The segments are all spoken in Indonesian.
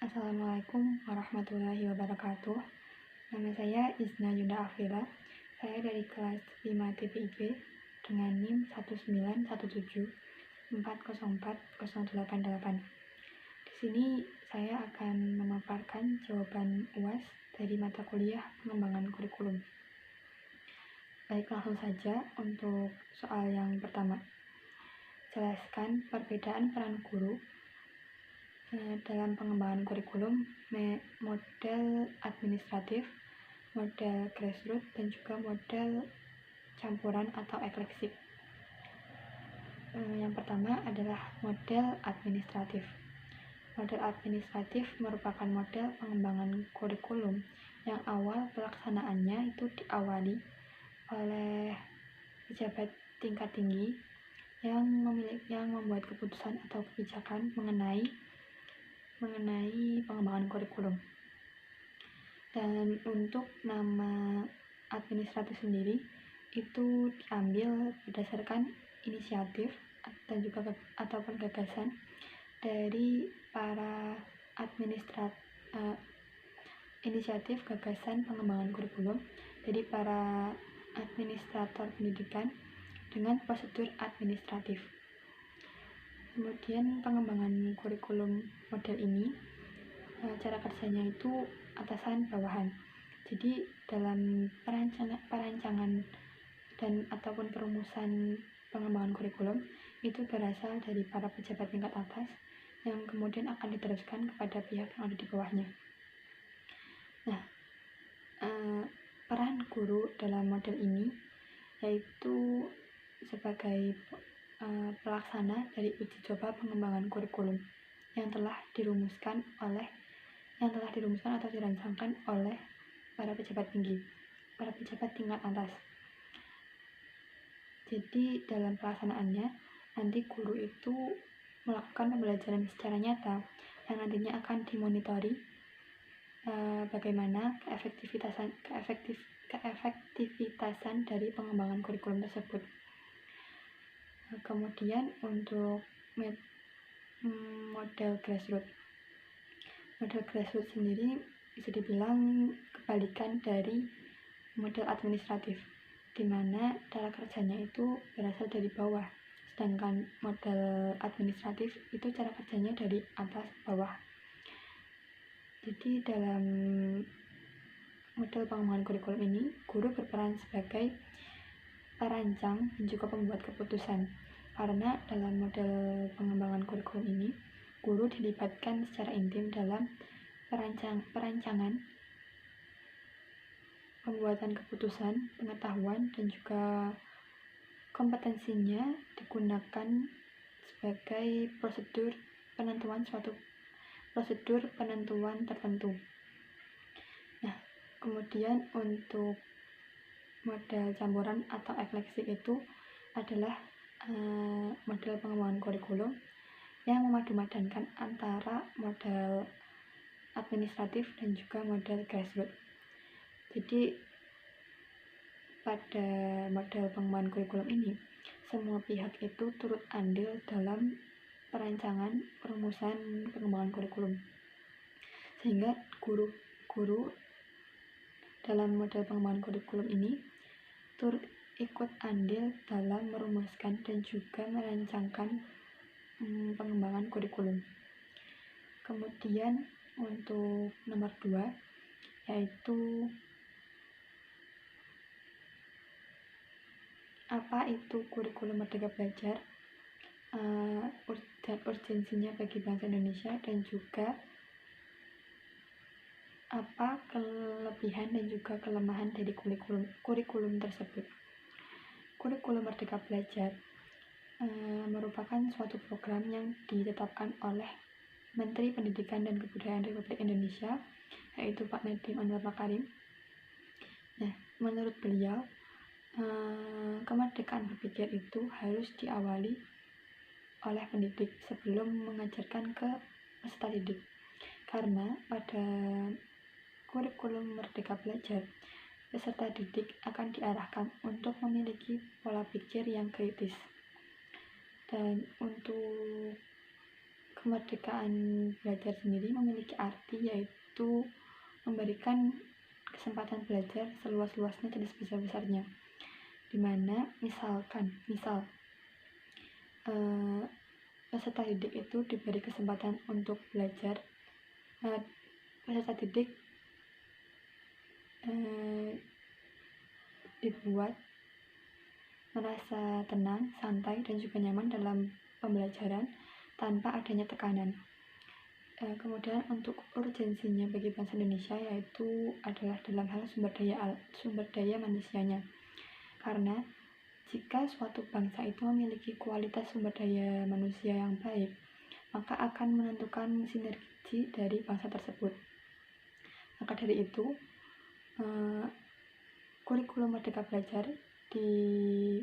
Assalamualaikum warahmatullahi wabarakatuh. Nama saya Isna Yunda Afrila. Saya dari kelas 5 TPIB dengan NIM 19174040088. Di sini saya akan memaparkan jawaban UAS dari mata kuliah pengembangan kurikulum. Baik, langsung saja untuk soal yang pertama. Jelaskan perbedaan peran guru dalam pengembangan kurikulum, model administratif, model grassroots, dan juga model campuran atau ekleksik. Yang pertama adalah model administratif. Model administratif merupakan model pengembangan kurikulum yang awal pelaksanaannya itu diawali oleh pejabat tingkat tinggi yang membuat keputusan atau kebijakan mengenai pengembangan kurikulum. Dan untuk nama administratif sendiri itu diambil berdasarkan inisiatif dan juga ataupun gagasan dari para inisiatif gagasan pengembangan kurikulum dari para administrator pendidikan dengan prosedur administratif. Kemudian pengembangan kurikulum model ini cara kerjanya itu atasan bawahan. Jadi dalam perancangan dan ataupun perumusan pengembangan kurikulum itu berasal dari para pejabat tingkat atas yang kemudian akan diteruskan kepada pihak yang ada di bawahnya. Nah, peran guru dalam model ini yaitu sebagai pelaksana dari uji coba pengembangan kurikulum yang telah dirumuskan atau dirancangkan oleh para pejabat tingkat atas. Jadi dalam pelaksanaannya nanti guru itu melakukan pembelajaran secara nyata yang nantinya akan dimonitori bagaimana keefektifitasan dari pengembangan kurikulum tersebut. Kemudian untuk model grassroots. Model grassroots sendiri bisa dibilang kebalikan dari model administratif, di mana cara kerjanya itu berasal dari bawah, sedangkan model administratif itu cara kerjanya dari atas bawah. Jadi dalam model pengembangan kurikulum ini, guru berperan sebagai perancang dan juga pembuat keputusan, karena dalam model pengembangan kurikulum ini guru dilibatkan secara intim dalam perancangan, pembuatan keputusan, pengetahuan, dan juga kompetensinya digunakan sebagai prosedur penentuan tertentu. Nah, kemudian untuk model campuran atau ekleksik itu adalah model pengembangan kurikulum yang memadu-madankan antara model administratif dan juga model grassroots. Jadi pada model pengembangan kurikulum ini semua pihak itu turut andil dalam perancangan perumusan pengembangan kurikulum, sehingga guru dalam model pengembangan kurikulum ini turut ikut andil dalam merumuskan dan juga merancangkan pengembangan kurikulum. Kemudian untuk nomor 2 yaitu apa itu kurikulum Merdeka Belajar dan urgensinya bagi bangsa Indonesia, dan juga apa kelebihan dan juga kelemahan dari kurikulum tersebut. Kurikulum Merdeka Belajar merupakan suatu program yang ditetapkan oleh Menteri Pendidikan dan Kebudayaan Republik Indonesia, yaitu Pak Nadiem Anwar Makarim. Nah, menurut beliau, kemerdekaan berpikir itu harus diawali oleh pendidik sebelum mengajarkan ke peserta didik, karena pada kurikulum Merdeka Belajar peserta didik akan diarahkan untuk memiliki pola pikir yang kritis. Dan untuk kemerdekaan belajar sendiri memiliki arti, yaitu memberikan kesempatan belajar seluas-luasnya dan sebesar-besarnya, dimana misal peserta didik itu diberi kesempatan untuk belajar, peserta didik dibuat merasa tenang, santai, dan juga nyaman dalam pembelajaran tanpa adanya tekanan. Kemudian untuk urgensinya bagi bangsa Indonesia yaitu adalah dalam hal sumber daya manusianya. Karena jika suatu bangsa itu memiliki kualitas sumber daya manusia yang baik, maka akan menentukan sinergi dari bangsa tersebut. Maka dari itu, kurikulum Merdeka Belajar digunakan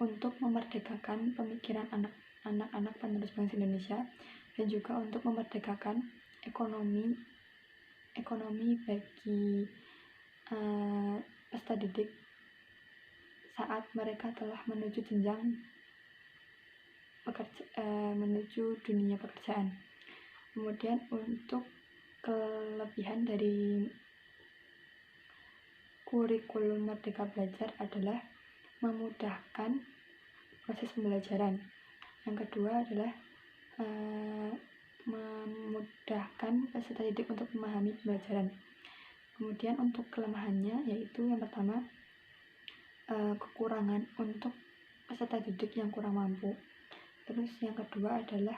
untuk memerdekakan pemikiran anak-anak penerus bangsa Indonesia, dan juga untuk memerdekakan ekonomi bagi peserta didik saat mereka telah menuju jenjang menuju dunia pekerjaan. Kemudian untuk kelebihan dari kurikulum Merdeka Belajar adalah memudahkan proses pembelajaran. Yang kedua adalah memudahkan peserta didik untuk memahami pembelajaran. Kemudian untuk kelemahannya yaitu yang pertama, kekurangan untuk peserta didik yang kurang mampu. Terus yang kedua adalah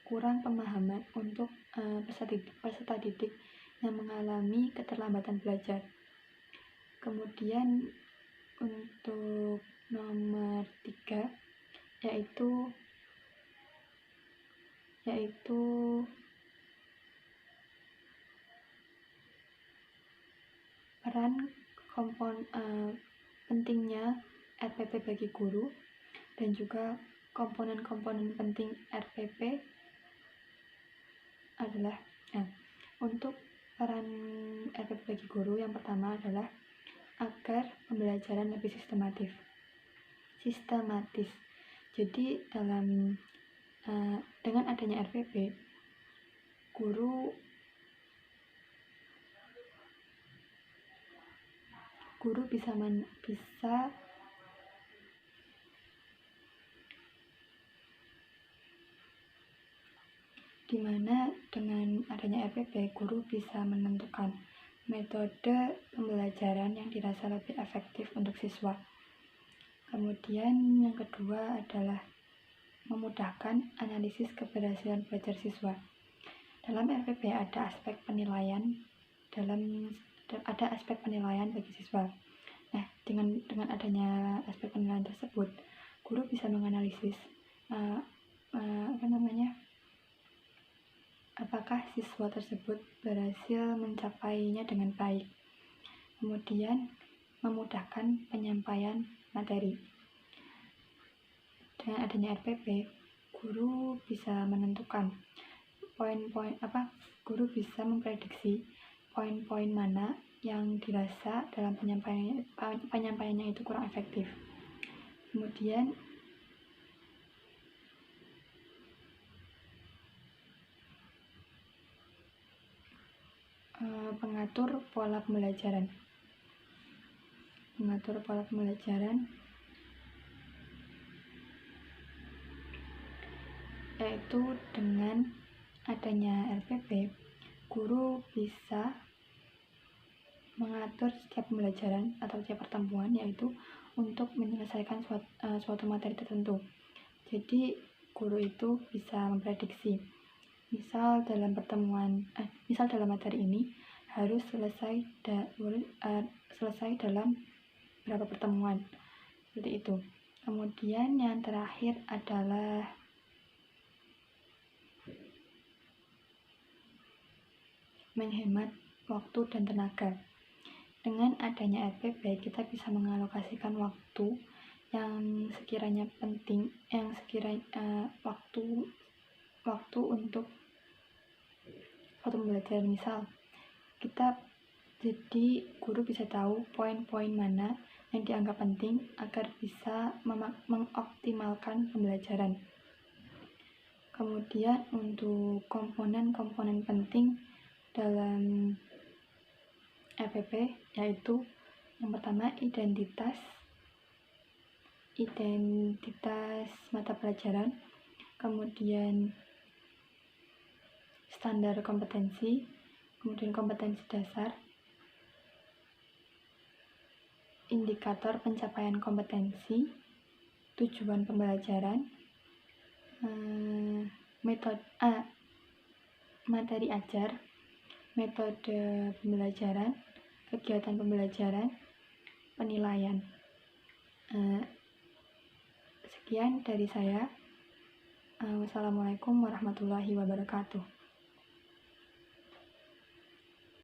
kurang pemahaman untuk peserta didik yang mengalami keterlambatan belajar. Kemudian untuk nomor 3 yaitu peran pentingnya RPP bagi guru, dan juga komponen-komponen penting RPP adalah untuk peran RPP bagi guru yang pertama adalah agar pembelajaran lebih sistematis. Jadi dengan adanya RPP, guru bisa dimana dengan adanya RPP, guru bisa menentukan metode pembelajaran yang dirasa lebih efektif untuk siswa. Kemudian yang kedua adalah memudahkan analisis keberhasilan belajar siswa. Dalam RPP ada aspek penilaian bagi siswa. Nah, dengan adanya aspek penilaian tersebut, guru bisa menganalisis apakah siswa tersebut berhasil mencapainya dengan baik. Kemudian memudahkan penyampaian materi. Dengan adanya RPP, guru bisa menentukan guru bisa memprediksi poin-poin mana yang dirasa dalam penyampaiannya itu kurang efektif. Kemudian mengatur pola pembelajaran yaitu dengan adanya RPP, guru bisa mengatur setiap pembelajaran atau setiap pertemuan, yaitu untuk menyelesaikan suatu materi tertentu. Jadi guru itu bisa memprediksi, misal dalam materi ini harus selesai dalam berapa pertemuan, seperti itu. Kemudian yang terakhir adalah menghemat waktu dan tenaga. Dengan adanya RPP, kita bisa mengalokasikan waktu yang sekiranya penting, waktu untuk suatu pembelajaran. Misal jadi guru bisa tahu poin-poin mana yang dianggap penting agar bisa mengoptimalkan pembelajaran. Kemudian untuk komponen-komponen penting dalam EPP yaitu yang pertama identitas mata pelajaran, kemudian standar kompetensi, kemudian kompetensi dasar, indikator pencapaian kompetensi, tujuan pembelajaran, materi ajar, metode pembelajaran, kegiatan pembelajaran, penilaian. Sekian dari saya. Wassalamualaikum warahmatullahi wabarakatuh.